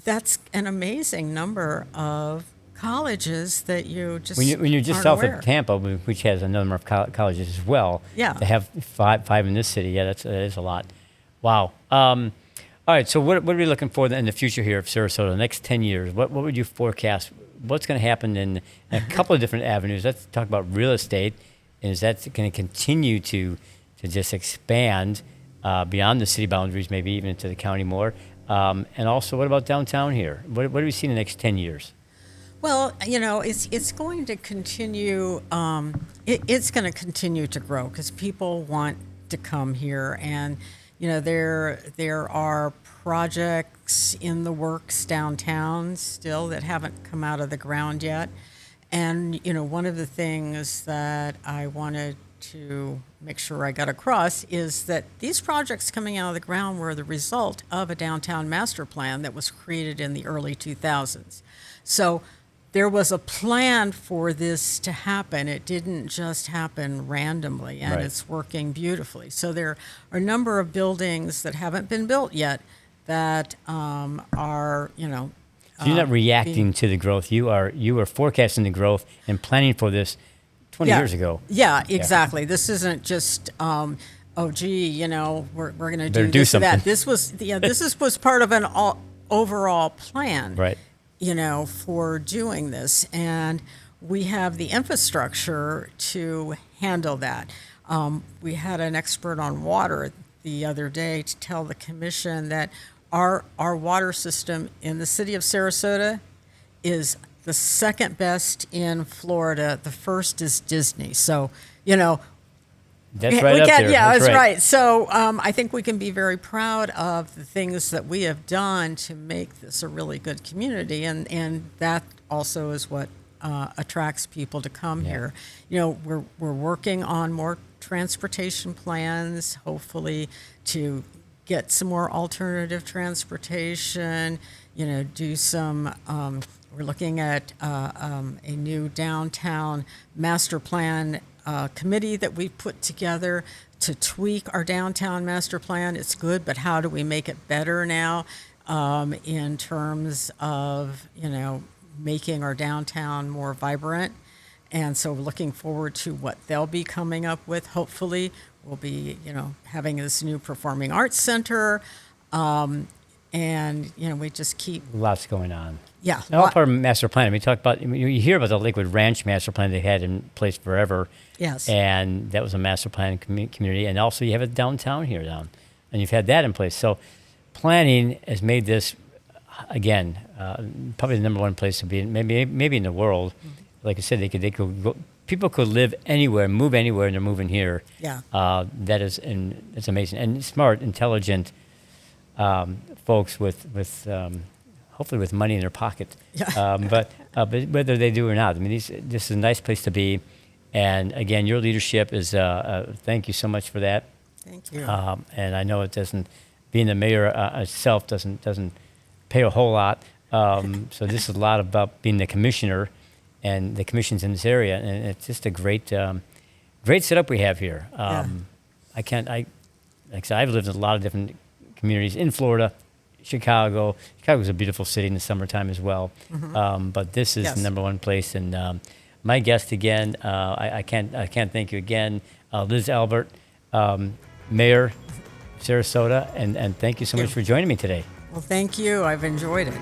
that's an amazing number of colleges that you just when you're just south of Tampa, which has a number of colleges as well. Yeah. To have five in this city, that is a lot. Wow. All right, so what are we looking for in the future here of Sarasota, the next 10 years? What would you forecast? What's going to happen in a couple of different avenues? Let's talk about real estate. And is that going to continue to just expand beyond the city boundaries, maybe even into the county more? And also, what about downtown here? What do we see in the next 10 years? Well, it's going to continue. It's going to continue to grow because people want to come here, and there are projects in the works downtown still that haven't come out of the ground yet. And, one of the things that I wanted to make sure I got across is that these projects coming out of the ground were the result of a downtown master plan that was created in the early 2000s. So there was a plan for this to happen. It didn't just happen randomly, and right. It's working beautifully. So there are a number of buildings that haven't been built yet that are, So you're not reacting to the growth. You are forecasting the growth and planning for this 20 years ago. Yeah, exactly. Yeah. This isn't just, we're going to do something. That. This was part of an overall plan. Right. For doing this. And we have the infrastructure to handle that. We had an expert on water the other day to tell the commission that our water system in the city of Sarasota is the second best in Florida. The first is Disney. So, that's right up there. Yeah, that's right. So I think we can be very proud of the things that we have done to make this a really good community, and that also is what attracts people to come here. We're working on more transportation plans, hopefully to get some more alternative transportation. Do some. We're looking at a new downtown master plan committee that we put together to tweak our downtown master plan. It's good, but how do we make it better now? in terms of, making our downtown more vibrant. And so looking forward to what they'll be coming up with. Hopefully, we'll be, having this new performing arts center. And, we just keep, Lots going on. yeah. And all part of master plan. We talk about, you hear about the Lakewood Ranch master plan they had in place forever. Yes. And that was a master plan community. And also you have a downtown here down. And you've had that in place. So planning has made this, again, probably the number one place to be, maybe in the world. Like I said, they could go, people could live anywhere, move anywhere, and they're moving here. Yeah. That is, and it's amazing. And smart, intelligent folks with hopefully with money in their pocket. Yeah. But whether they do or not, I mean, this is a nice place to be. And again, your leadership is, thank you so much for that. Thank you. And I know it doesn't, being the mayor itself doesn't pay a whole lot. So this is a lot about being the commissioner and the commissions in this area. And it's just a great setup we have here. Yeah. Like I said, I've lived in a lot of different communities in Florida, Chicago. Chicago's a beautiful city in the summertime as well. But this is Yes. the number one place. And my guest again, I can't thank you again, Liz Alpert, Mayor, Sarasota, and thank you so much for joining me today. Well, thank you. I've enjoyed it.